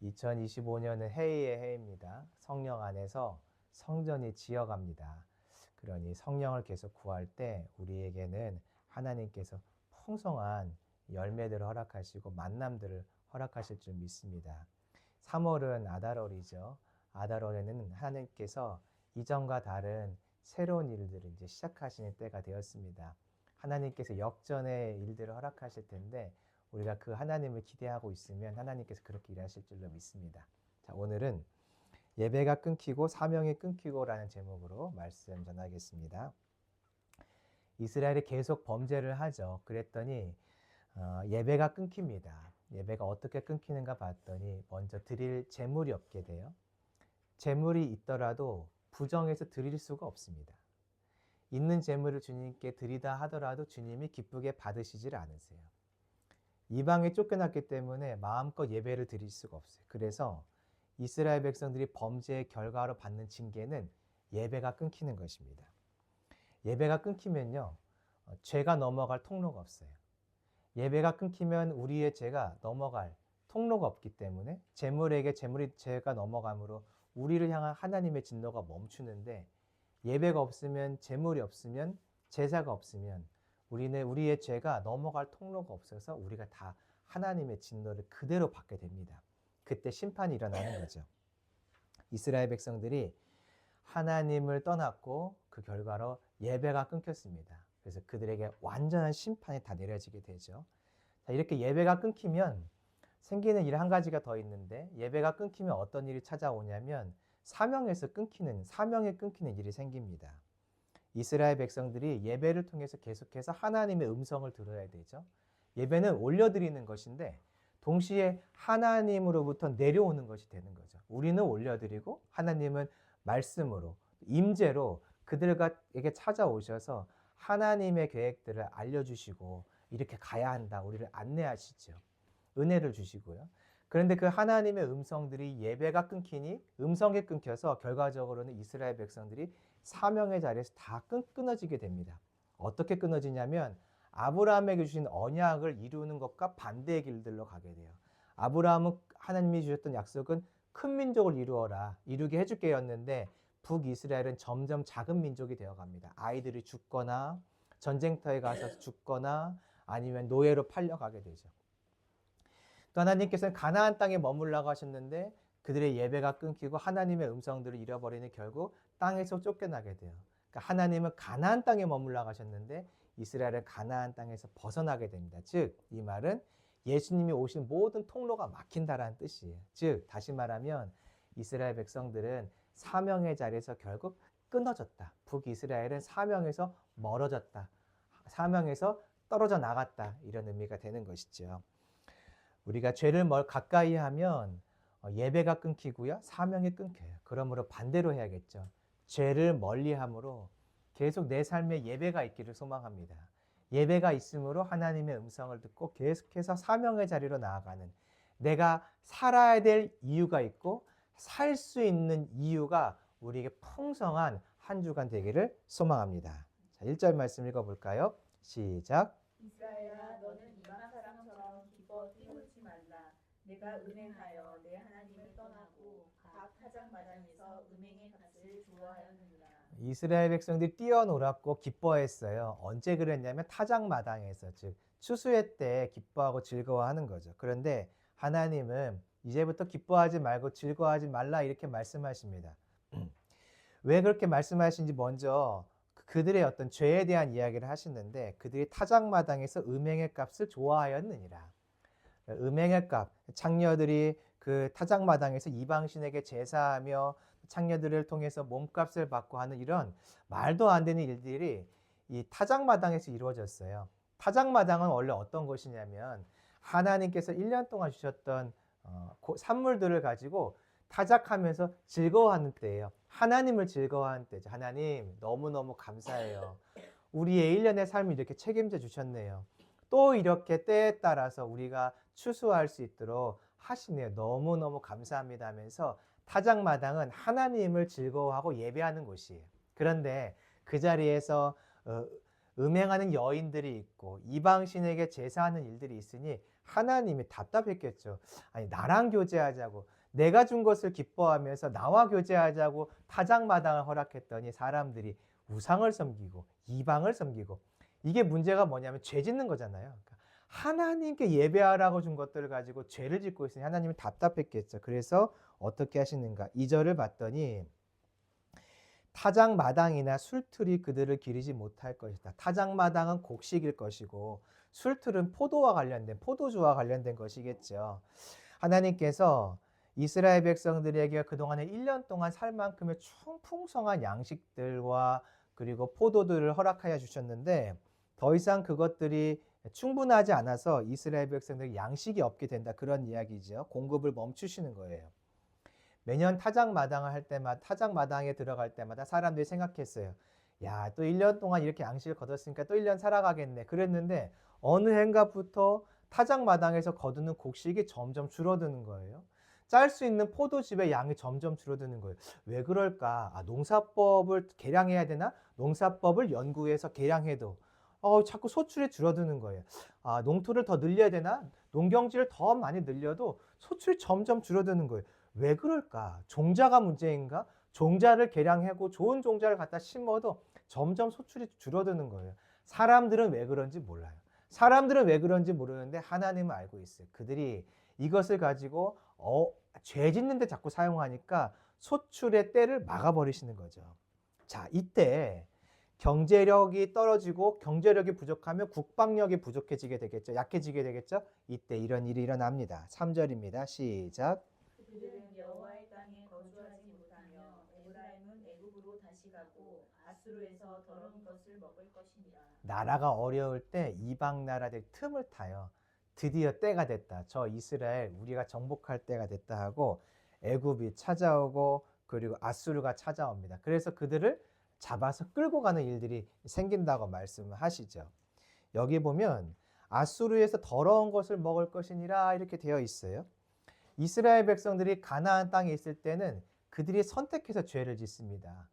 2025년은 해의 해입니다. 성령 안에서 성전이 지어갑니다. 그러니 성령을 계속 구할 때 우리에게는 하나님께서 풍성한 열매들을 허락하시고 만남들을 허락하실 줄 믿습니다. 3월은 아달월이죠. 아달월에는 하나님께서 이전과 다른 새로운 일들을 이제 시작하시는 때가 되었습니다. 하나님께서 역전의 일들을 허락하실 텐데 우리가 그 하나님을 기대하고 있으면 하나님께서 그렇게 일하실 줄로 믿습니다. 자, 오늘은 예배가 끊기고 사명이 끊기고라는 제목으로 말씀 전하겠습니다. 이스라엘이 계속 범죄를 하죠. 그랬더니 예배가 끊깁니다. 예배가 어떻게 끊기는가 봤더니 먼저 드릴 재물이 없게 돼요. 재물이 있더라도 부정해서 드릴 수가 없습니다. 있는 재물을 주님께 드리다 하더라도 주님이 기쁘게 받으시질 않으세요. 이방에 쫓겨났기 때문에 마음껏 예배를 드릴 수가 없어요. 그래서 이스라엘 백성들이 범죄의 결과로 받는 징계는 예배가 끊기는 것입니다. 예배가 끊기면요, 죄가 넘어갈 통로가 없어요. 예배가 끊기면 우리의 죄가 넘어갈 통로가 없기 때문에 죄가 넘어감으로 우리를 향한 하나님의 진노가 멈추는데, 예배가 없으면, 재물이 없으면, 제사가 없으면 우리의 죄가 넘어갈 통로가 없어서 우리가 다 하나님의 진노를 그대로 받게 됩니다. 그때 심판이 일어나는 거죠. 이스라엘 백성들이 하나님을 떠났고 그 결과로 예배가 끊겼습니다. 그래서 그들에게 완전한 심판이 다 내려지게 되죠. 자, 이렇게 예배가 끊기면 생기는 일 한 가지가 더 있는데, 예배가 끊기면 어떤 일이 찾아오냐면 사명이 끊기는 일이 생깁니다. 이스라엘 백성들이 예배를 통해서 계속해서 하나님의 음성을 들어야 되죠. 예배는 올려드리는 것인데 동시에 하나님으로부터 내려오는 것이 되는 거죠. 우리는 올려드리고 하나님은 말씀으로, 임재로 그들에게 찾아오셔서 하나님의 계획들을 알려주시고 이렇게 가야 한다, 우리를 안내하시죠. 은혜를 주시고요. 그런데 그 하나님의 음성들이 예배가 끊기니 음성이 끊겨서 결과적으로는 이스라엘 백성들이 사명의 자리에서 다 끊어지게 됩니다. 어떻게 끊어지냐면 아브라함에게 주신 언약을 이루는 것과 반대의 길들로 가게 돼요. 아브라함은 하나님이 주셨던 약속은 큰 민족을 이루게 해줄게였는데 북이스라엘은 점점 작은 민족이 되어갑니다. 아이들이 죽거나 전쟁터에 가서 죽거나 아니면 노예로 팔려가게 되죠. 또 하나님께서는 가나안 땅에 머물라고 하셨는데 그들의 예배가 끊기고 하나님의 음성들을 잃어버리는 결국 땅에서 쫓겨나게 돼요. 그러니까 하나님은 가나안 땅에 머물라고 하셨는데 이스라엘은 가나안 땅에서 벗어나게 됩니다. 즉, 이 말은 예수님이 오신 모든 통로가 막힌다라는 뜻이에요. 즉, 다시 말하면 이스라엘 백성들은 사명의 자리에서 결국 끊어졌다. 북이스라엘은 사명에서 멀어졌다. 사명에서 떨어져 나갔다. 이런 의미가 되는 것이죠. 우리가 죄를 가까이 하면 예배가 끊기고요, 사명이 끊겨요. 그러므로 반대로 해야겠죠. 죄를 멀리함으로 계속 내 삶에 예배가 있기를 소망합니다. 예배가 있으므로 하나님의 음성을 듣고 계속해서 사명의 자리로 나아가는, 내가 살아야 될 이유가 있고 살 수 있는 이유가 우리에게 풍성한 한 주간 되기를 소망합니다. 자, 1절 말씀 읽어볼까요? 시작. 이스라엘아, 너는 이방 사람처럼 기뻐 뛰놀지 말라. 내가 음행하여 내 하나님을 떠나고 각 타작마당에서 음행의 값을 주어하였느니라. 이스라엘 백성들이 뛰어놀았고 기뻐했어요. 언제 그랬냐면 타작마당에서, 즉 추수회 때 기뻐하고 즐거워하는 거죠. 그런데 하나님은 이제부터 기뻐하지 말고 즐거워하지 말라 이렇게 말씀하십니다. 왜 그렇게 말씀하신지 먼저 그들의 어떤 죄에 대한 이야기를 하시는데, 그들이 타작마당에서 음행의 값을 좋아하였느니라. 음행의 값, 창녀들이 그 타작마당에서 이방신에게 제사하며 창녀들을 통해서 몸값을 받고 하는 이런 말도 안 되는 일들이 이 타작마당에서 이루어졌어요. 타작마당은 원래 어떤 것이냐면 하나님께서 1년 동안 주셨던 산물들을 가지고 타작하면서 즐거워하는 때예요. 하나님을 즐거워하는 때죠. 하나님 너무너무 감사해요. 우리의 1년의 삶을 이렇게 책임져 주셨네요. 또 이렇게 때에 따라서 우리가 추수할 수 있도록 하시네요. 너무너무 감사합니다 하면서 타작마당은 하나님을 즐거워하고 예배하는 곳이에요. 그런데 그 자리에서 음행하는 여인들이 있고 이방신에게 제사하는 일들이 있으니 하나님이 답답했겠죠. 아니, 나랑 교제하자고, 내가 준 것을 기뻐하면서 나와 교제하자고 타작마당을 허락했더니 사람들이 우상을 섬기고 이방을 섬기고, 이게 문제가 뭐냐면 죄 짓는 거잖아요. 그러니까 하나님께 예배하라고 준 것들을 가지고 죄를 짓고 있으니 하나님이 답답했겠죠. 그래서 어떻게 하시는가? 2절을 봤더니 타작마당이나 술틀이 그들을 기르지 못할 것이다. 타작마당은 곡식일 것이고 술틀은 포도주와 관련된 것이겠죠. 하나님께서 이스라엘 백성들에게 그동안에 1년 동안 살 만큼의 풍성한 양식들과 그리고 포도들을 허락하여 주셨는데 더 이상 그것들이 충분하지 않아서 이스라엘 백성들이 양식이 없게 된다. 그런 이야기죠. 공급을 멈추시는 거예요. 매년 타작마당에 들어갈 때마다 사람들이 생각했어요. 야, 또 1년 동안 이렇게 양식을 거뒀으니까 또 1년 살아가겠네. 그랬는데 어느 해인가부터 타작마당에서 거두는 곡식이 점점 줄어드는 거예요. 짤 수 있는 포도즙의 양이 점점 줄어드는 거예요. 왜 그럴까? 농사법을 개량해야 되나? 농사법을 연구해서 개량해도 자꾸 소출이 줄어드는 거예요. 농토를 더 늘려야 되나? 농경지를 더 많이 늘려도 소출이 점점 줄어드는 거예요. 왜 그럴까? 종자가 문제인가? 종자를 개량하고 좋은 종자를 갖다 심어도 점점 소출이 줄어드는 거예요. 사람들은 왜 그런지 몰라요. 사람들은 왜 그런지 모르는데 하나님은 알고 있어요. 그들이 이것을 가지고 죄 짓는 데 자꾸 사용하니까 소출의 때를 막아버리시는 거죠. 자, 이때 경제력이 떨어지고 경제력이 부족하면 국방력이 부족해지게 되겠죠. 약해지게 되겠죠. 이때 이런 일이 일어납니다. 3절입니다. 시작. 그들은 여호와의 땅에 거주하지 못하며 에브라임은 애굽으로 다시 가고 아수르에서 더러운 것을 먹을 것이니라. 나라가 어려울 때 이방 나라들이 틈을 타요. 드디어 때가 됐다. 저 이스라엘 우리가 정복할 때가 됐다 하고 애굽이 찾아오고 그리고 아수르가 찾아옵니다. 그래서 그들을 잡아서 끌고 가는 일들이 생긴다고 말씀하시죠. 여기 보면 아수르에서 더러운 것을 먹을 것이니라 이렇게 되어 있어요. 이스라엘 백성들이 가나안 땅에 있을 때는 그들이 선택해서 죄를 짓습니다.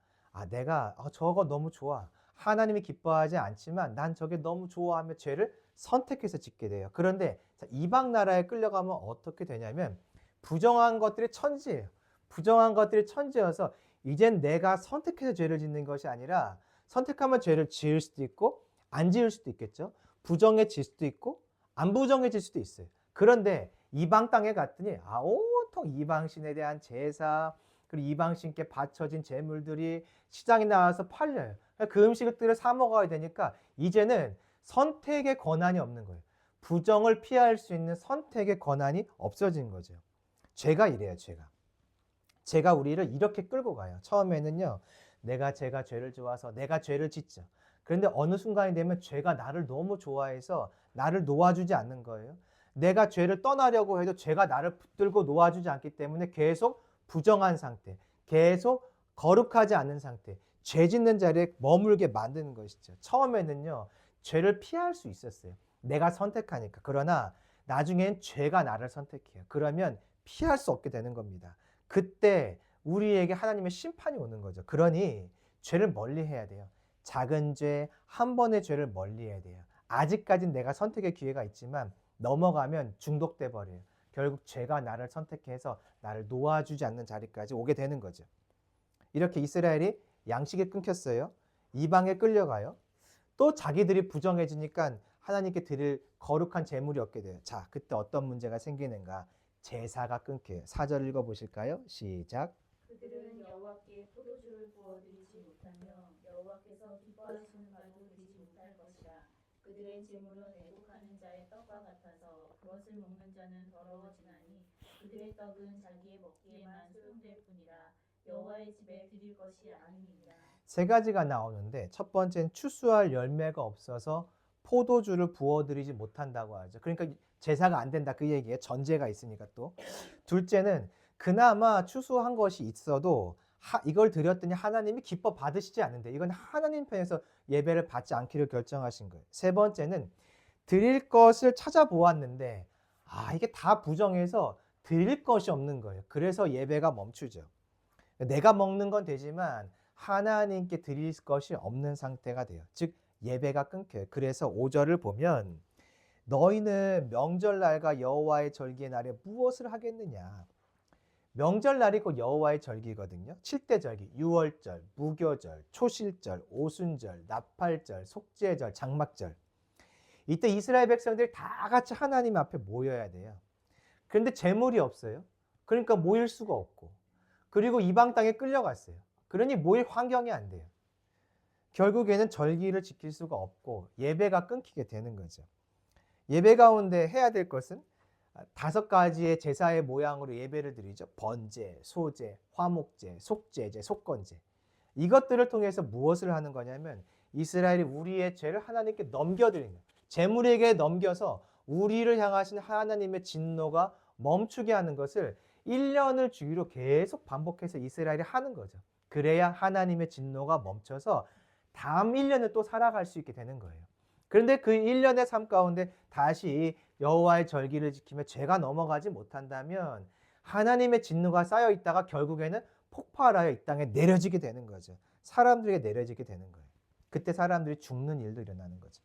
내가 저거 너무 좋아. 하나님이 기뻐하지 않지만 난 저게 너무 좋아하며 죄를 선택해서 짓게 돼요. 그런데 이방 나라에 끌려가면 어떻게 되냐면 부정한 것들이 천지예요. 부정한 것들이 천지여서 이젠 내가 선택해서 죄를 짓는 것이 아니라 선택하면 죄를 지을 수도 있고 안 지을 수도 있겠죠. 부정해질 수도 있고 안 부정해질 수도 있어요. 그런데 이방 땅에 갔더니 온통 이방신에 대한 제사 그리고 이방신께 바쳐진 제물들이 시장에 나와서 팔려요. 그 음식들을 사 먹어야 되니까 이제는 선택의 권한이 없는 거예요. 부정을 피할 수 있는 선택의 권한이 없어진 거죠. 죄가 이래요. 죄가 우리를 이렇게 끌고 가요. 처음에는요. 제가 죄를 좋아서 내가 죄를 짓죠. 그런데 어느 순간이 되면 죄가 나를 너무 좋아해서 나를 놓아주지 않는 거예요. 내가 죄를 떠나려고 해도 죄가 나를 붙들고 놓아주지 않기 때문에 계속 부정한 상태, 계속 거룩하지 않은 상태, 죄 짓는 자리에 머물게 만드는 것이죠. 처음에는요. 죄를 피할 수 있었어요. 내가 선택하니까. 그러나 나중엔 죄가 나를 선택해요. 그러면 피할 수 없게 되는 겁니다. 그때 우리에게 하나님의 심판이 오는 거죠. 그러니 죄를 멀리해야 돼요. 작은 죄, 한 번의 죄를 멀리해야 돼요. 아직까지는 내가 선택의 기회가 있지만 넘어가면 중독돼 버려요. 결국 죄가 나를 선택해서 나를 놓아주지 않는 자리까지 오게 되는 거죠. 이렇게 이스라엘이 양식이 끊겼어요. 이방에 끌려가요. 또 자기들이 부정해지니까 하나님께 드릴 거룩한 제물이 없게 돼요. 자, 그때 어떤 문제가 생기는가? 제사가 끊겨요. 4절 읽어보실까요? 시작. 그들은 여호와께 포도주를 부어드리지 못하며 여호와께서 기뻐하시는 바도 드리지 못할 것이라. 그들의 제물은 애국하는 자의 떡과 같아서 그것을 먹는 자는 더러워지나니 그들의 떡은 자기의 먹기에만 소용될 뿐이라. 여호와의 집에 드릴 것이 아니니라. 세 가지가 나오는데 첫 번째는 추수할 열매가 없어서 포도주를 부어드리지 못한다고 하죠. 그러니까 제사가 안 된다 그 얘기예요. 전제가 있으니까 또. 둘째는 그나마 추수한 것이 있어도 이걸 드렸더니 하나님이 기뻐 받으시지 않는데 이건 하나님 편에서 예배를 받지 않기를 결정하신 거예요. 세 번째는 드릴 것을 찾아보았는데 이게 다 부정해서 드릴 것이 없는 거예요. 그래서 예배가 멈추죠. 내가 먹는 건 되지만 하나님께 드릴 것이 없는 상태가 돼요. 즉 예배가 끊겨요. 그래서 5절을 보면 너희는 명절날과 여호와의 절기의 날에 무엇을 하겠느냐? 명절날이 곧 여호와의 절기거든요. 7대 절기, 유월절, 무교절, 초실절, 오순절, 나팔절, 속죄절, 장막절. 이때 이스라엘 백성들이 다 같이 하나님 앞에 모여야 돼요. 그런데 재물이 없어요. 그러니까 모일 수가 없고, 그리고 이방 땅에 끌려갔어요. 그러니 모일 환경이 안 돼요. 결국에는 절기를 지킬 수가 없고 예배가 끊기게 되는 거죠. 예배 가운데 해야 될 것은 5가지의 제사의 모양으로 예배를 드리죠. 번제, 소제, 화목제, 속죄제, 속건제. 이것들을 통해서 무엇을 하는 거냐면 이스라엘이 우리의 죄를 하나님께 넘겨드리는 거예요. 재물에게 넘겨서 우리를 향하신 하나님의 진노가 멈추게 하는 것을 1년을 주기로 계속 반복해서 이스라엘이 하는 거죠. 그래야 하나님의 진노가 멈춰서 다음 1년을 또 살아갈 수 있게 되는 거예요. 그런데 그 1년의 삶 가운데 다시 여호와의 절기를 지키며 죄가 넘어가지 못한다면 하나님의 진노가 쌓여 있다가 결국에는 폭발하여 이 땅에 내려지게 되는 거죠. 사람들에게 내려지게 되는 거예요. 그때 사람들이 죽는 일도 일어나는 거죠.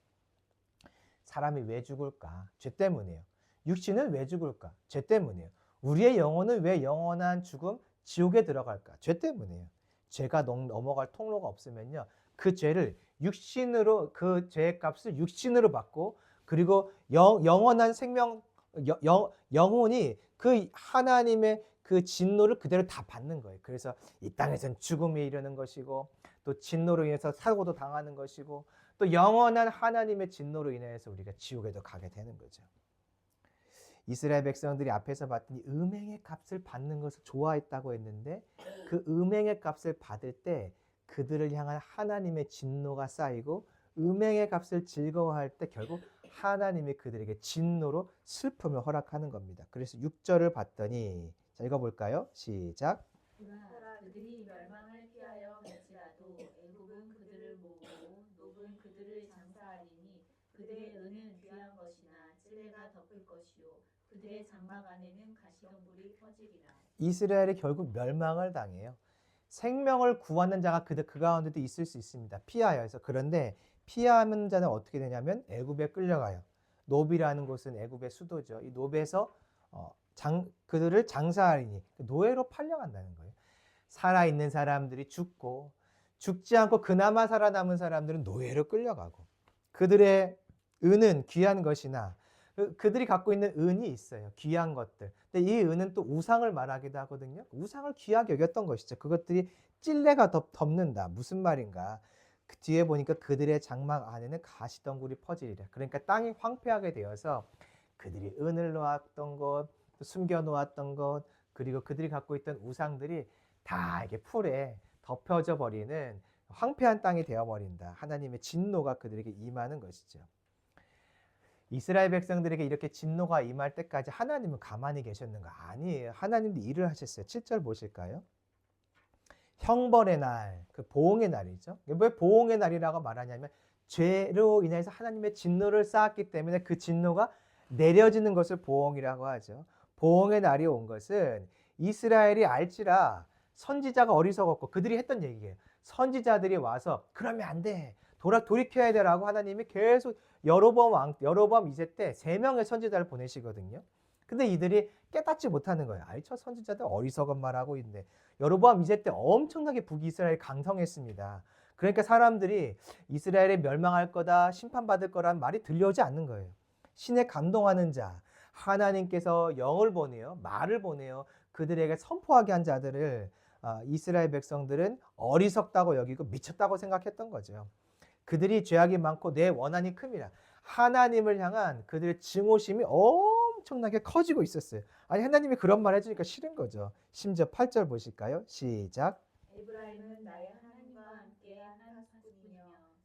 사람이 왜 죽을까? 죄 때문이에요. 육신은 왜 죽을까? 죄 때문이에요. 우리의 영혼은 왜 영원한 죽음, 지옥에 들어갈까? 죄 때문이에요. 죄가 넘어갈 통로가 없으면요, 그 죄를 육신으로, 그 죄의 값을 육신으로 받고, 그리고 영원한 생명, 영혼이 그 하나님의 그 진노를 그대로 다 받는 거예요. 그래서 이 땅에서는 죽음이 이르는 것이고, 또 진노로 인해서 사고도 당하는 것이고, 또 영원한 하나님의 진노로 인해서 우리가 지옥에도 가게 되는 거죠. 이스라엘 백성들이 앞에서 봤더니 음행의 값을 받는 것을 좋아했다고 했는데, 그 음행의 값을 받을 때 그들을 향한 하나님의 진노가 쌓이고, 음행의 값을 즐거워할 때 결국 하나님이 그들에게 진노로 슬픔을 허락하는 겁니다. 그래서 6절을 봤더니, 자, 읽어볼까요? 시작. 그들이 멸망을 피하여 갈지라도 애굽은 그들을 모으고 노은 그들을 장사하리니 그들의 은은 귀한 것이나 찔레가 덮을 것이요 그들의 장막 안에는 가시덤불이 퍼지리라. 이스라엘이 결국 멸망을 당해요. 생명을 구하는 자가 그 가운데도 있을 수 있습니다. 피하여서. 그런데 피하는 자는 어떻게 되냐면 애굽에 끌려가요. 노비라는 곳은 애굽의 수도죠. 이 노비에서 그들을 장사하리니 노예로 팔려간다는 거예요. 살아있는 사람들이 죽고, 죽지 않고 그나마 살아남은 사람들은 노예로 끌려가고, 그들의 은은 귀한 것이나 그들이 갖고 있는 은이 있어요. 귀한 것들. 근데 이 은은 또 우상을 말하기도 하거든요. 우상을 귀하게 여겼던 것이죠. 그것들이 찔레가 덮는다. 무슨 말인가? 그 뒤에 보니까 그들의 장막 안에는 가시덩굴이 퍼지리라. 그러니까 땅이 황폐하게 되어서 그들이 은을 놓았던 것, 숨겨 놓았던 것, 그리고 그들이 갖고 있던 우상들이 다 이게 풀에 덮여져 버리는 황폐한 땅이 되어버린다. 하나님의 진노가 그들에게 임하는 것이죠. 이스라엘 백성들에게 이렇게 진노가 임할 때까지 하나님은 가만히 계셨는가? 아니에요. 하나님도 일을 하셨어요. 7절 보실까요? 형벌의 날, 그 보응의 날이죠. 왜 보응의 날이라고 말하냐면 죄로 인해서 하나님의 진노를 쌓았기 때문에 그 진노가 내려지는 것을 보응이라고 하죠. 보응의 날이 온 것은 이스라엘이 알지라 선지자가 어리석었고, 그들이 했던 얘기예요. 선지자들이 와서 그러면 안 돼, 돌이켜야 되라고 하나님이 계속 여로보암 2세 때 3명의 선지자를 보내시거든요. 근데 이들이 깨닫지 못하는 거예요. 아이, 저 선지자들 어리석은 말하고 있네. 여로보암 2세 때 엄청나게 북이스라엘이 강성했습니다. 그러니까 사람들이 이스라엘이 멸망할 거다, 심판받을 거라는 말이 들려오지 않는 거예요. 신에 감동하는 자, 하나님께서 영을 보내요, 말을 보내요. 그들에게 선포하게 한 자들을 이스라엘 백성들은 어리석다고 여기고 미쳤다고 생각했던 거죠. 그들이 죄악이 많고 내 원한이 큼이라. 하나님을 향한 그들의 증오심이 엄청나게 커지고 있었어요. 아니, 하나님이 그런 말 해주니까 싫은 거죠. 심지어 8절 보실까요? 시작. 에브라임은 나의 하나님과 함께 한 사슴이며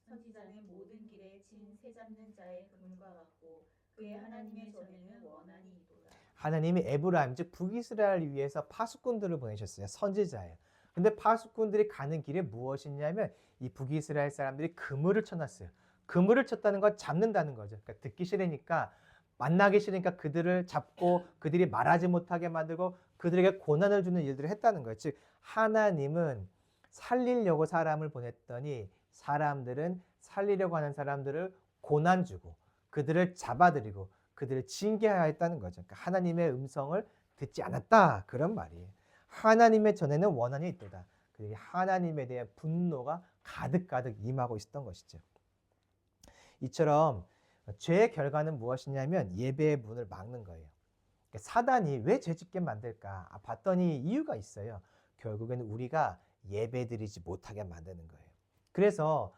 선지자는 모든 길에 진 새 잡는 자의 그물과 같고 그의 하나님의 전에는 원한이 있도다. 하나님이 에브라임, 즉 북이스라엘을 위해서 파수꾼들을 보내셨어요. 선지자예요. 근데 파수꾼들이 가는 길에 무엇이 있냐면 이 북이스라엘 사람들이 그물을 쳐놨어요. 그물을 쳤다는 건 잡는다는 거죠. 그러니까 듣기 싫으니까, 만나기 싫으니까 그들을 잡고 그들이 말하지 못하게 만들고 그들에게 고난을 주는 일들을 했다는 거예요. 즉 하나님은 살리려고 사람을 보냈더니 사람들은 살리려고 하는 사람들을 고난 주고 그들을 잡아들이고 그들을 징계하였다는 거죠. 그러니까 하나님의 음성을 듣지 않았다 그런 말이에요. 하나님의 전에는 원한이 있도다. 그들이 하나님에 대한 분노가 가득가득 임하고 있었던 것이죠. 이처럼 죄의 결과는 무엇이냐면 예배의 문을 막는 거예요. 사단이 왜 죄짓게 만들까? 봤더니 이유가 있어요. 결국에는 우리가 예배드리지 못하게 만드는 거예요. 그래서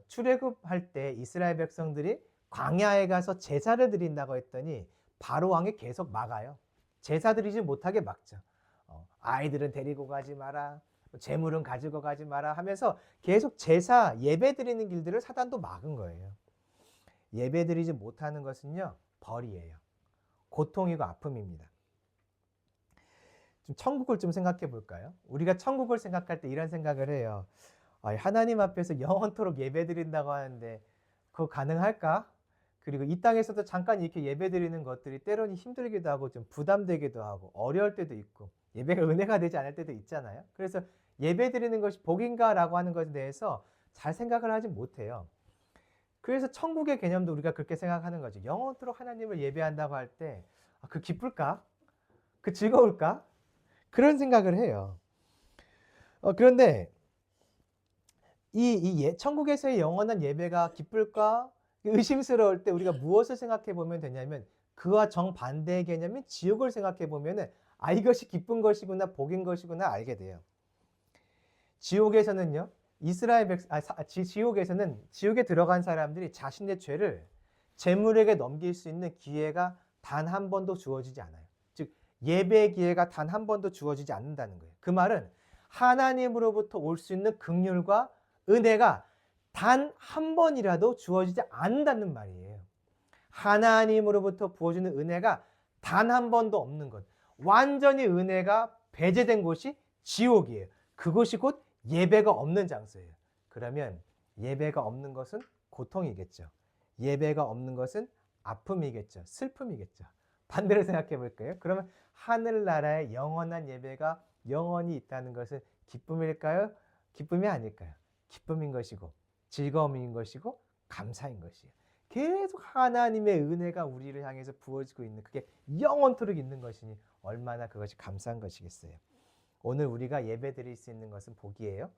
출애굽할 때 이스라엘 백성들이 광야에 가서 제사를 드린다고 했더니 바로 왕이 계속 막아요. 제사 드리지 못하게 막죠. 아이들은 데리고 가지 마라. 재물은 가지고 가지 마라 하면서 계속 제사 예배 드리는 길들을 사단도 막은 거예요. 예배 드리지 못하는 것은요, 벌이에요. 고통이고 아픔입니다. 좀 천국을 좀 생각해 볼까요? 우리가 천국을 생각할 때 이런 생각을 해요. 하나님 앞에서 영원토록 예배 드린다고 하는데 그거 가능할까? 그리고 이 땅에서도 잠깐 이렇게 예배 드리는 것들이 때로는 힘들기도 하고 좀 부담되기도 하고 어려울 때도 있고 예배가 은혜가 되지 않을 때도 있잖아요. 그래서 예배 드리는 것이 복인가라고 하는 것에 대해서 잘 생각을 하지 못해요. 그래서 천국의 개념도 우리가 그렇게 생각하는 거죠. 영원토록 하나님을 예배한다고 할 때 그 기쁠까? 그 즐거울까? 그런 생각을 해요. 그런데 천국에서의 영원한 예배가 기쁠까? 의심스러울 때 우리가 무엇을 생각해 보면 되냐면 그와 정반대의 개념인 지옥을 생각해 보면 이것이 기쁜 것이구나 복인 것이구나 알게 돼요. 지옥에서는요. 지옥에서는 지옥에 들어간 사람들이 자신의 죄를 재물에게 넘길 수 있는 기회가 단 한 번도 주어지지 않아요. 즉 예배의 기회가 단 한 번도 주어지지 않는다는 거예요. 그 말은 하나님으로부터 올 수 있는 긍휼과 은혜가 단 한 번이라도 주어지지 않는다는 말이에요. 하나님으로부터 부어주는 은혜가 단 한 번도 없는 것. 완전히 은혜가 배제된 곳이 지옥이에요. 그곳이 곧 예배가 없는 장소예요. 그러면 예배가 없는 것은 고통이겠죠. 예배가 없는 것은 아픔이겠죠. 슬픔이겠죠. 반대로 생각해 볼까요? 그러면 하늘나라의 영원한 예배가 영원히 있다는 것은 기쁨일까요? 기쁨이 아닐까요? 기쁨인 것이고 즐거움인 것이고 감사인 것이에요. 계속 하나님의 은혜가 우리를 향해서 부어지고 있는 그게 영원토록 있는 것이니 얼마나 그것이 감사한 것이겠어요. 오늘 우리가 예배 드릴 수 있는 것은 복이에요.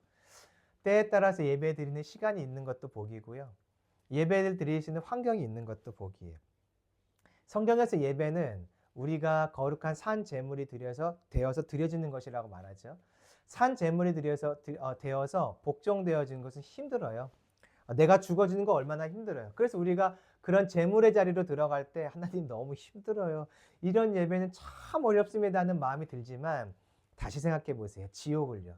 때에 따라서 예배 드리는 시간이 있는 것도 복이고요. 예배를 드릴 수 있는 환경이 있는 것도 복이에요. 성경에서 예배는 우리가 거룩한 산 제물이 되어서 드려지는 것이라고 말하죠. 산 제물이 되어서 복종되어지는 것은 힘들어요. 내가 죽어지는 거 얼마나 힘들어요. 그래서 우리가 그런 제물의 자리로 들어갈 때 하나님 너무 힘들어요. 이런 예배는 참 어렵습니다 하는 마음이 들지만 다시 생각해 보세요. 지옥을요.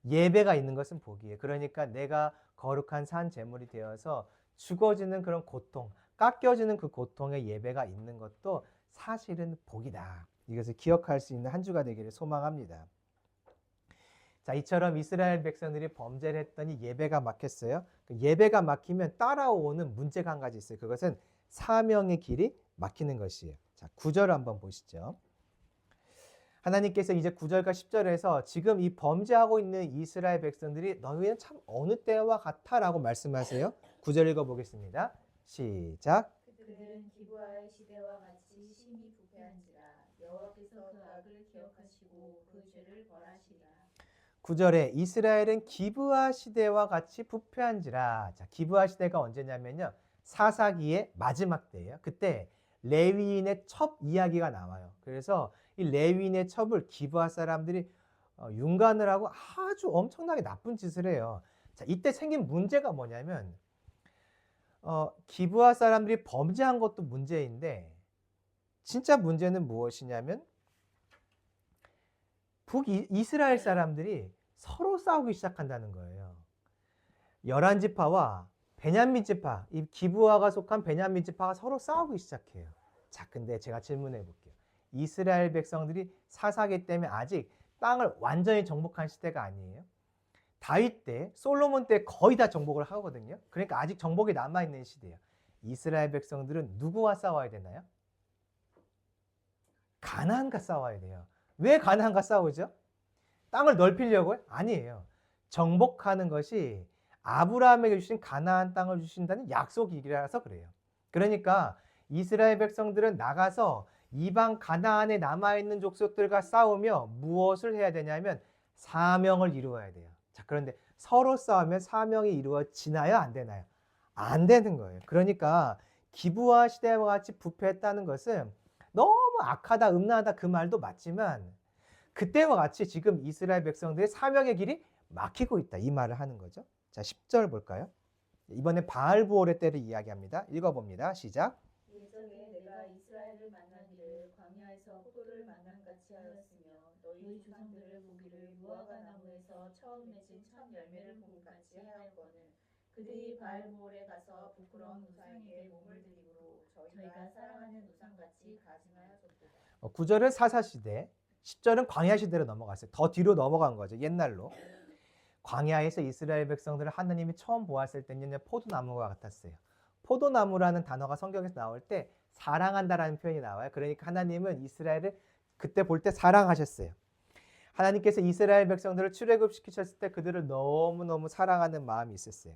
예배가 있는 것은 복이에요. 그러니까 내가 거룩한 산 제물이 되어서 죽어지는 그런 고통, 깎여지는 그 고통의 예배가 있는 것도 사실은 복이다. 이것을 기억할 수 있는 한 주가 되기를 소망합니다. 자, 이처럼 이스라엘 백성들이 범죄를 했더니 예배가 막혔어요. 예배가 막히면 따라오는 문제가 한 가지 있어요. 그것은 사명의 길이 막히는 것이에요. 자, 9절 한번 보시죠. 하나님께서 이제 9절과 10절에서 지금 이 범죄하고 있는 이스라엘 백성들이 너희는 참 어느 때와 같아라고 말씀하세요. 9절 읽어보겠습니다. 시작. 그들은 기브아의 시대와 같이 심히 부패한지라 여호와께서 그 악을 기억하시고 그 죄를 벌하시리라. 9절에 이스라엘은 기브아 시대와 같이 부패한지라. 자, 기브아 시대가 언제냐면요. 사사기의 마지막 때예요. 그때 레위인의 첩 이야기가 나와요. 그래서 이 레위인의 첩을 기브아 사람들이 윤관을 하고 아주 엄청나게 나쁜 짓을 해요. 자, 이때 생긴 문제가 뭐냐면 기브아 사람들이 범죄한 것도 문제인데 진짜 문제는 무엇이냐면 북이스라엘 사람들이 서로 싸우기 시작한다는 거예요. 열한 지파와 베냐민 지파, 이 기브아가 속한 베냐민 지파가 서로 싸우기 시작해요. 자, 근데 제가 질문해 볼게요. 이스라엘 백성들이 사사기 때문에 아직 땅을 완전히 정복한 시대가 아니에요. 다윗 때, 솔로몬 때 거의 다 정복을 하거든요. 그러니까 아직 정복이 남아있는 시대예요. 이스라엘 백성들은 누구와 싸워야 되나요? 가나안과 싸워야 돼요. 왜 가나안과 싸우죠? 땅을 넓히려고요? 아니에요. 정복하는 것이 아브라함에게 주신 가나안 땅을 주신다는 약속이라서 그래요. 그러니까 이스라엘 백성들은 나가서 이방 가나안에 남아있는 족속들과 싸우며 무엇을 해야 되냐면 사명을 이루어야 돼요. 자, 그런데 서로 싸우면 사명이 이루어지나요? 안 되나요? 안 되는 거예요. 그러니까 기브와 시대와 같이 부패했다는 것은 너무 악하다, 음란하다 그 말도 맞지만 그때와 같이 지금 이스라엘 백성들의 사명의 길이 막히고 있다. 이 말을 하는 거죠. 자, 10절 볼까요? 이번에 바알부올의 때를 이야기합니다. 읽어봅니다. 시작. 예전에 내가 이스라엘을 만나기를 광야에서 포도를 만난 같이 하였으며 너희 조상들을 보기를 무화과 나무에서 처음 맺은 첫 열매를 본 같이 하였거늘 그들이 바알보올에 가서 부끄러운 우상에게 몸을 드리므로 저희가 사랑하는 우상같이 가증하였도다. 9절은 사사시대, 10절은 광야시대로 넘어갔어요. 더 뒤로 넘어간 거죠. 옛날로. 광야에서 이스라엘 백성들을 하나님이 처음 보았을 때는 포도나무와 같았어요. 포도나무라는 단어가 성경에서 나올 때 사랑한다라는 표현이 나와요. 그러니까 하나님은 이스라엘을 그때 볼 때 사랑하셨어요. 하나님께서 이스라엘 백성들을 출애굽시키셨을 때 그들을 너무너무 사랑하는 마음이 있었어요.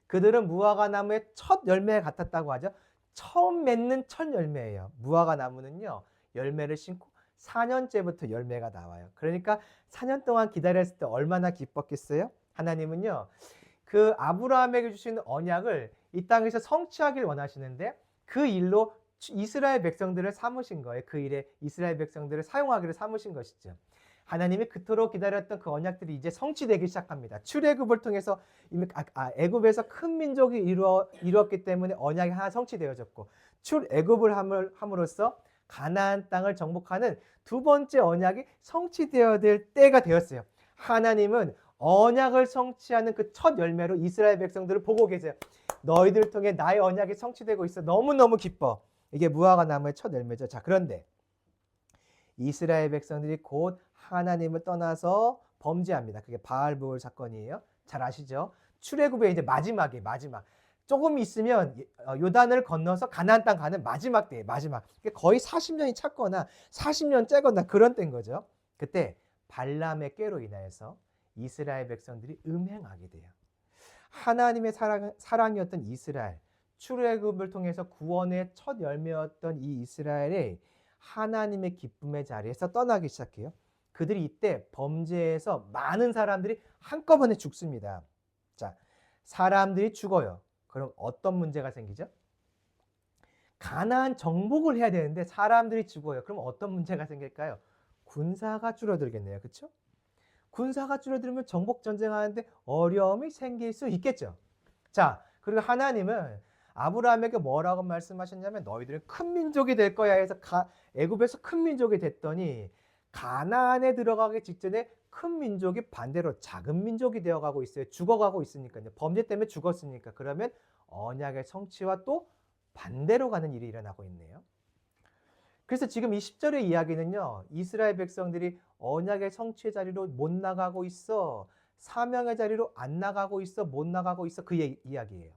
그들은 무화과 나무의 첫 열매 같았다고 하죠. 처음 맺는 첫 열매예요. 무화과 나무는요, 열매를 심고 4년째부터 열매가 나와요. 그러니까 4년 동안 기다렸을 때 얼마나 기뻤겠어요? 하나님은요, 그 아브라함에게 주시는 언약을 이 땅에서 성취하길 원하시는데 그 일로 이스라엘 백성들을 삼으신 거예요. 그 일에 이스라엘 백성들을 사용하기를 삼으신 것이죠. 하나님이 그토록 기다렸던 그 언약들이 이제 성취되기 시작합니다. 출애굽을 통해서 이미 애굽에서 큰 민족이 이루었기 때문에 언약이 하나 성취되어졌고 출애굽을 함으로써 가나안 땅을 정복하는 두 번째 언약이 성취되어야 될 때가 되었어요. 하나님은 언약을 성취하는 그 첫 열매로 이스라엘 백성들을 보고 계세요. 너희들 통해 나의 언약이 성취되고 있어. 너무너무 기뻐. 이게 무화과 나무의 첫 열매죠. 자, 그런데 이스라엘 백성들이 곧 하나님을 떠나서 범죄합니다. 그게 바알부올 사건이에요. 잘 아시죠? 출애굽의 이제 마지막. 조금 있으면 요단을 건너서 가나안 땅 가는 마지막 때예요. 마지막. 거의 40년이 찼거나 40년 째거나 그런 때인 거죠. 그때 발람의 꾀로 인하여서 이스라엘 백성들이 음행하게 돼요. 하나님의 사랑이었던 이스라엘, 출애굽을 통해서 구원의 첫 열매였던 이 이스라엘이 하나님의 기쁨의 자리에서 떠나기 시작해요. 그들이 이때 범죄에서 많은 사람들이 한꺼번에 죽습니다. 자, 사람들이 죽어요. 그럼 어떤 문제가 생기죠? 가나안 정복을 해야 되는데 사람들이 죽어요. 그럼 어떤 문제가 생길까요? 군사가 줄어들겠네요. 그렇죠? 군사가 줄어들면 정복 전쟁하는데 어려움이 생길 수 있겠죠. 자, 그리고 하나님은 아브라함에게 뭐라고 말씀하셨냐면 너희들은 큰 민족이 될 거야 해서 애굽에서 큰 민족이 됐더니 가나안에 들어가기 직전에 큰 민족이 반대로 작은 민족이 되어가고 있어요. 죽어가고 있으니까요. 범죄 때문에 죽었으니까. 그러면 언약의 성취와 또 반대로 가는 일이 일어나고 있네요. 그래서 지금 이 10절의 이야기는요. 이스라엘 백성들이 언약의 성취의 자리로 못 나가고 있어. 사명의 자리로 안 나가고 있어. 못 나가고 있어. 그 이야기예요.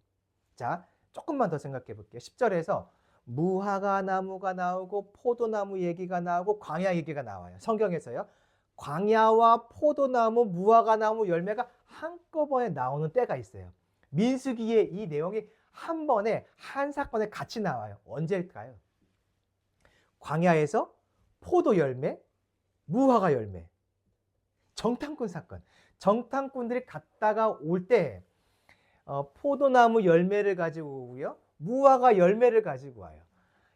자, 조금만 더 생각해 볼게요. 10절에서 무화과 나무가 나오고 포도나무 얘기가 나오고 광야 얘기가 나와요. 성경에서요. 광야와 포도나무, 무화과 나무 열매가 한꺼번에 나오는 때가 있어요. 민수기에 이 내용이 한 번에 한 사건에 같이 나와요. 언제일까요? 광야에서 포도 열매, 무화과 열매. 정탐꾼 사건. 정탐꾼들이 갔다가 올 때 포도나무 열매를 가지고 오고요. 무화과 열매를 가지고 와요.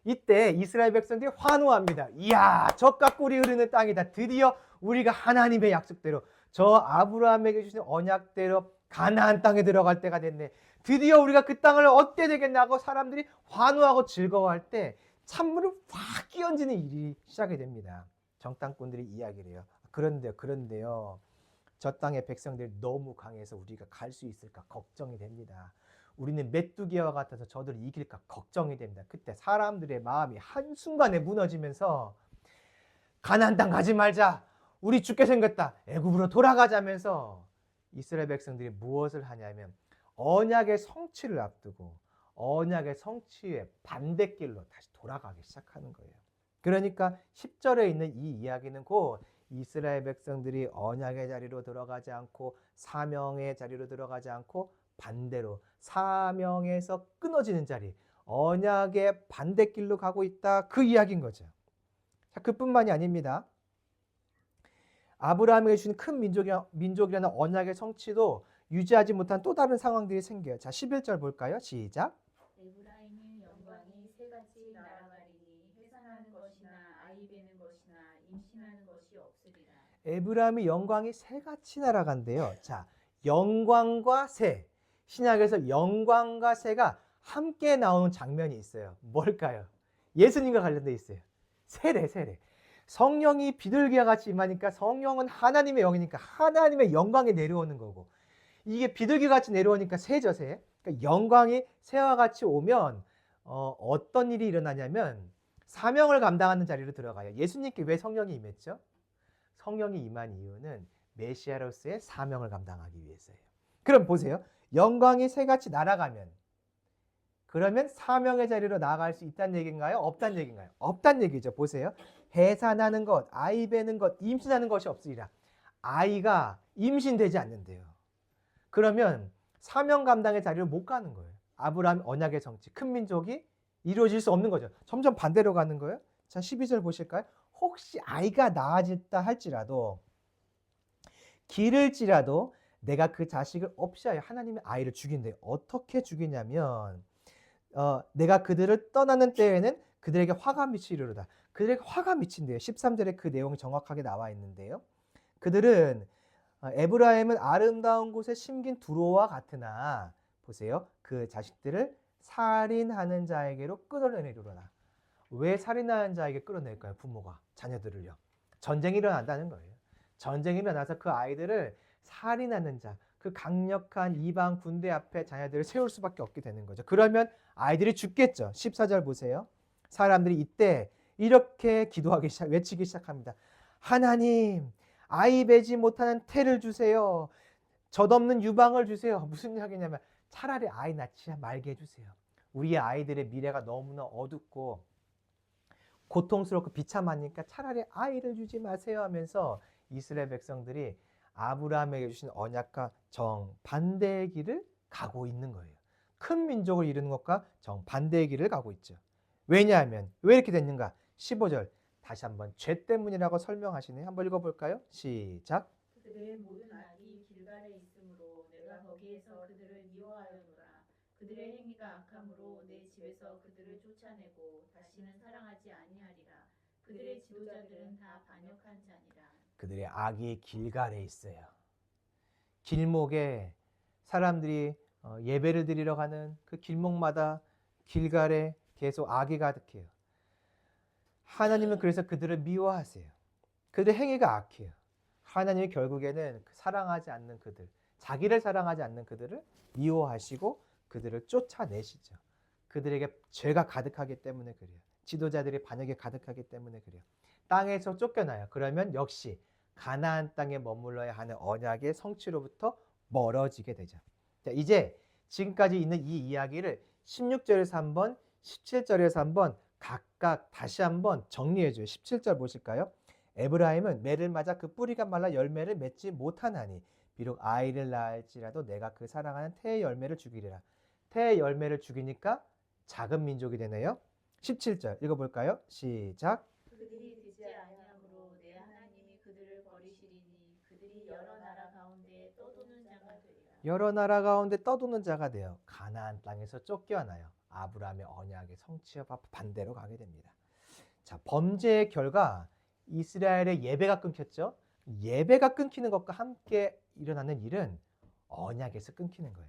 이때 이스라엘 백성들이 환호합니다. 이야, 젖과 꿀이 흐르는 땅이다. 드디어 우리가 하나님의 약속대로 저 아브라함에게 주신 언약대로 가나안 땅에 들어갈 때가 됐네. 드디어 우리가 그 땅을 얻게 되겠나 하고 사람들이 환호하고 즐거워할 때 찬물을 확 끼얹는 일이 시작이 됩니다. 정탐꾼들이 이야기를 해요. 그런데요. 저 땅의 백성들이 너무 강해서 우리가 갈 수 있을까 걱정이 됩니다. 우리는 메뚜기와 같아서 저들을 이길까 걱정이 됩니다. 그때 사람들의 마음이 한순간에 무너지면서 가나안 땅 가지 말자. 우리 죽게 생겼다. 애굽으로 돌아가자면서 이스라엘 백성들이 무엇을 하냐면 언약의 성취를 앞두고 언약의 성취의 반대길로 다시 돌아가기 시작하는 거예요. 그러니까 10절에 있는 이 이야기는 곧 이스라엘 백성들이 언약의 자리로 들어가지 않고 사명의 자리로 들어가지 않고 반대로 사명에서 끊어지는 자리, 언약의 반대길로 가고 있다. 그 이야기인 거죠. 자, 그뿐만이 아닙니다. 아브라함에게 주신 큰 민족이라는 언약의 성취도 유지하지 못한 또 다른 상황들이 생겨요. 자, 11절 볼까요? 시작. 에브라임의 영광이 새같이 날아가리니 해산하는 것이나 아이 베는 것이나 임신하는 것이 없으리라. 에브라임의 영광이 새같이 날아간대요. 자, 영광과 새. 신약에서 영광과 새가 함께 나오는 장면이 있어요. 뭘까요? 예수님과 관련돼 있어요. 새래. 성령이 비둘기와 같이 임하니까 성령은 하나님의 영이니까 하나님의 영광이 내려오는 거고, 이게 비둘기 같이 내려오니까 새죠, 새. 그러니까 영광이 새와 같이 오면 어떤 일이 일어나냐면 사명을 감당하는 자리로 들어가요. 예수님께 왜 성령이 임했죠? 성령이 임한 이유는 메시아로서의 사명을 감당하기 위해서예요. 그럼 보세요. 영광이 새같이 날아가면 그러면 사명의 자리로 나아갈 수 있다는 얘기인가요? 없다는 얘기인가요? 없다는 얘기죠. 보세요. 해산하는 것, 아이 베는 것, 임신하는 것이 없으리라. 아이가 임신되지 않는데요. 그러면 사명 감당의 자리로 못 가는 거예요. 아브라함 언약의 성취, 큰 민족이 이루어질 수 없는 거죠. 점점 반대로 가는 거예요. 자, 12절 보실까요? 혹시 아이가 낳아졌다 할지라도 기를지라도 내가 그 자식을 없이 하여 하나님의 아이를 죽인대요. 어떻게 죽이냐면 내가 그들을 떠나는 때에는 그들에게 화가 미치리로다. 그들에게 화가 미친대요. 13절에 그 내용이 정확하게 나와 있는데요. 그들은 에브라임은 아름다운 곳에 심긴 두로와 같으나 보세요. 그 자식들을 살인하는 자에게로 끌어내리로다. 왜 살인하는 자에게 끌어낼까요? 부모가 자녀들을요. 전쟁이 일어난다는 거예요. 전쟁이 일어나서 그 아이들을 살인하는 자, 그 강력한 이방 군대 앞에 자녀들을 세울 수밖에 없게 되는 거죠. 그러면 아이들이 죽겠죠. 14절 보세요. 사람들이 이때 이렇게 외치기 시작합니다. 하나님, 아이 베지 못하는 태를 주세요. 젖없는 유방을 주세요. 무슨 이야기냐면 차라리 아이 낳지 말게 해주세요. 우리의 아이들의 미래가 너무나 어둡고 고통스럽고 비참하니까 차라리 아이를 주지 마세요 하면서 이스라엘 백성들이 아브라함에게 주신 언약과 정반대의 길을 가고 있는 거예요. 큰 민족을 이루는 것과 정반대의 길을 가고 있죠. 왜냐하면 왜 이렇게 됐는가? 15절 다시 한번 죄 때문이라고 설명하시네요. 한번 읽어볼까요? 시작. 그들의 모든 악이 길갈에 있으므로 내가 거기에서 그들을 미워하였노라. 그들의 행위가 악함으로 내 집에서 그들을 쫓아내고 다시는 사랑하지 아니하리라. 그들의 지도자들은 다 반역한 자니라. 그들의 악이 길갈에 있어요. 길목에 사람들이 예배를 드리러 가는 그 길목마다 길갈에 계속 악이 가득해요. 하나님은 그래서 그들을 미워하세요. 그들의 행위가 악해요. 하나님이 결국에는 사랑하지 않는 그들, 자기를 사랑하지 않는 그들을 미워하시고 그들을 쫓아내시죠. 그들에게 죄가 가득하기 때문에 그래요. 지도자들이 반역이 가득하기 때문에 그래요. 땅에서 쫓겨나요. 그러면 역시 가나안 땅에 머물러야 하는 언약의 성취로부터 멀어지게 되죠. 자, 이제 지금까지 있는 이 이야기를 16절에서 한번, 17절에서 한번 각각 다시 한번 정리해줘요. 17절 보실까요? 에브라임은 매를 맞아 그 뿌리가 말라 열매를 맺지 못하나니 비록 아이를 낳을지라도 내가 그 사랑하는 태의 열매를 죽이리라. 태의 열매를 죽이니까 작은 민족이 되네요. 17절 읽어볼까요? 시작. 그들이 듣지 아니함으로 내 하나님이 그들을 버리시리니 그들이 여러 나라 가운데 떠도는 자가 되리라. 여러 나라 가운데 떠도는 자가 되어 가나안 땅에서 쫓겨나요. 아브라함의 언약의 성취와 반대로 가게 됩니다. 자, 범죄의 결과 이스라엘의 예배가 끊겼죠. 예배가 끊기는 것과 함께 일어나는 일은 언약에서 끊기는 거예요.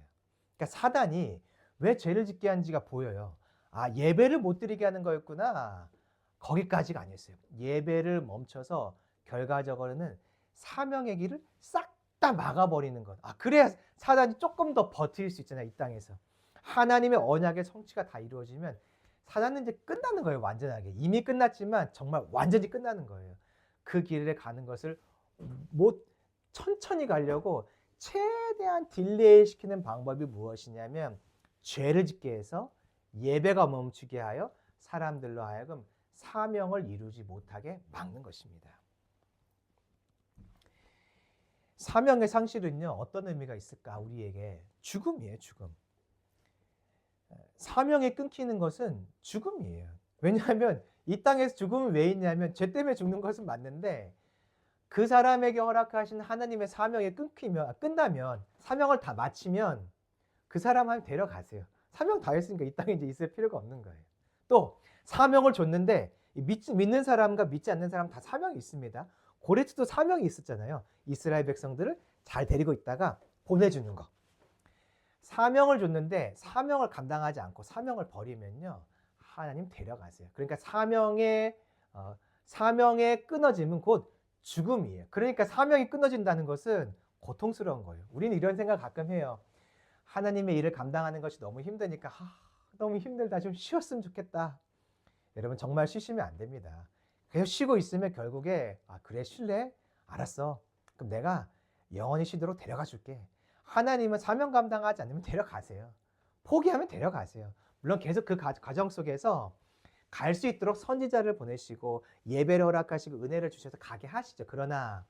그러니까 사단이 왜 죄를 짓게 한지가 보여요. 아, 예배를 못 드리게 하는 거였구나. 거기까지가 아니었어요. 예배를 멈춰서 결과적으로는 사명의 길을 싹 다 막아버리는 것. 아, 그래야 사단이 조금 더 버틸 수 있잖아요. 이 땅에서. 하나님의 언약의 성취가 다 이루어지면 사단은 이제 끝나는 거예요. 완전하게. 이미 끝났지만 정말 완전히 끝나는 거예요. 그 길에 가는 것을 천천히 가려고 최대한 딜레이 시키는 방법이 무엇이냐면 죄를 짓게 해서 예배가 멈추게 하여 사람들로 하여금 사명을 이루지 못하게 막는 것입니다. 사명의 상실은요, 어떤 의미가 있을까? 우리에게 죽음이에요, 죽음. 사명이 끊기는 것은 죽음이에요. 왜냐하면 이 땅에서 죽음은 왜 있냐면 죄 때문에 죽는 것은 맞는데 그 사람에게 허락하신 하나님의 사명이 끝나면 사명을 다 마치면 그 사람한테 데려가세요. 사명 다 했으니까 이 땅에 이제 있을 필요가 없는 거예요. 또 사명을 줬는데 믿는 사람과 믿지 않는 사람 다 사명이 있습니다. 고레츠도 사명이 있었잖아요. 이스라엘 백성들을 잘 데리고 있다가 보내주는 거. 사명을 줬는데 사명을 감당하지 않고 사명을 버리면요, 하나님 데려가세요. 그러니까 사명의 끊어짐은 곧 죽음이에요. 그러니까 사명이 끊어진다는 것은 고통스러운 거예요. 우리는 이런 생각 가끔 해요. 하나님의 일을 감당하는 것이 너무 힘드니까 너무 힘들다, 좀 쉬었으면 좋겠다. 여러분 정말 쉬시면 안 됩니다. 계속 쉬고 있으면 결국에 그래 쉴래? 알았어. 그럼 내가 영원히 쉬도록 데려가 줄게. 하나님은 사명 감당하지 않으면 데려가세요. 포기하면 데려가세요. 물론 계속 그 과정 속에서 갈 수 있도록 선지자를 보내시고 예배를 허락하시고 은혜를 주셔서 가게 하시죠. 그러나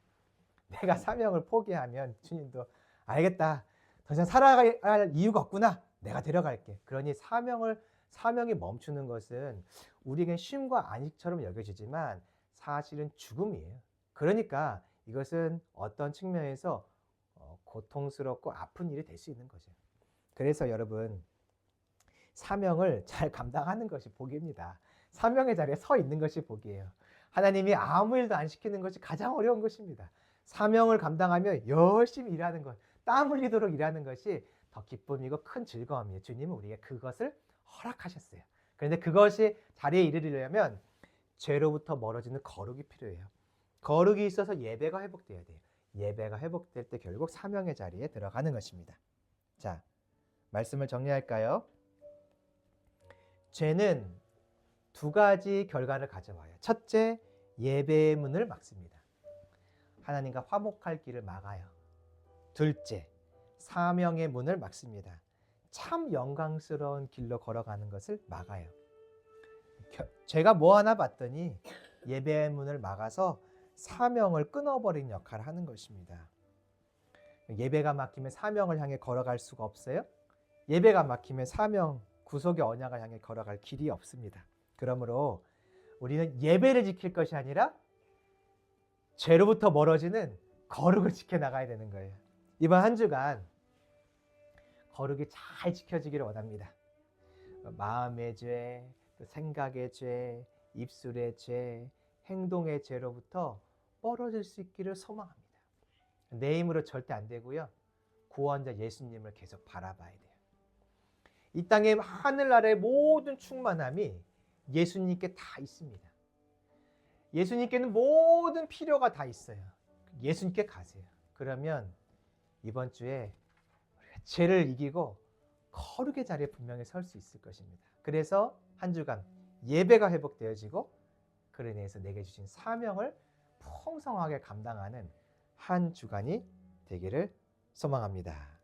내가 사명을 포기하면 주님도 알겠다. 더 이상 살아갈 이유가 없구나. 내가 데려갈게. 그러니 사명이 멈추는 것은 우리에겐 쉼과 안식처럼 여겨지지만 사실은 죽음이에요. 그러니까 이것은 어떤 측면에서 고통스럽고 아픈 일이 될 수 있는 거죠. 그래서 여러분 사명을 잘 감당하는 것이 복입니다. 사명의 자리에 서 있는 것이 복이에요. 하나님이 아무 일도 안 시키는 것이 가장 어려운 것입니다. 사명을 감당하며 열심히 일하는 것, 땀 흘리도록 일하는 것이 더 기쁨이고 큰 즐거움이에요. 주님은 우리에게 그것을 허락하셨어요. 그런데 그것이 자리에 이르려면 죄로부터 멀어지는 거룩이 필요해요. 거룩이 있어서 예배가 회복돼야 돼요. 예배가 회복될 때 결국 사명의 자리에 들어가는 것입니다. 자, 말씀을 정리할까요? 죄는 두 가지 결과를 가져와요. 첫째, 예배의 문을 막습니다. 하나님과 화목할 길을 막아요. 둘째, 사명의 문을 막습니다. 참 영광스러운 길로 걸어가는 것을 막아요. 제가 뭐 하나 봤더니 예배의 문을 막아서 사명을 끊어버린 역할을 하는 것입니다. 예배가 막히면 사명을 향해 걸어갈 수가 없어요. 예배가 막히면 사명, 구속의 언약을 향해 걸어갈 길이 없습니다. 그러므로 우리는 예배를 지킬 것이 아니라 죄로부터 멀어지는 거룩을 지켜나가야 되는 거예요. 이번 한 주간 거룩이 잘 지켜지기를 원합니다. 마음의 죄, 생각의 죄, 입술의 죄, 행동의 죄로부터 멀어질 수 있기를 소망합니다. 내 힘으로 절대 안 되고요. 구원자 예수님을 계속 바라봐야 돼요. 이 땅의 하늘나라의 모든 충만함이 예수님께 다 있습니다. 예수님께는 모든 필요가 다 있어요. 예수님께 가세요. 그러면 이번 주에 우리가 죄를 이기고 거룩의 자리에 분명히 설 수 있을 것입니다. 그래서 한 주간 예배가 회복되어지고 그로 인해서 내게 주신 사명을 풍성하게 감당하는 한 주간이 되기를 소망합니다.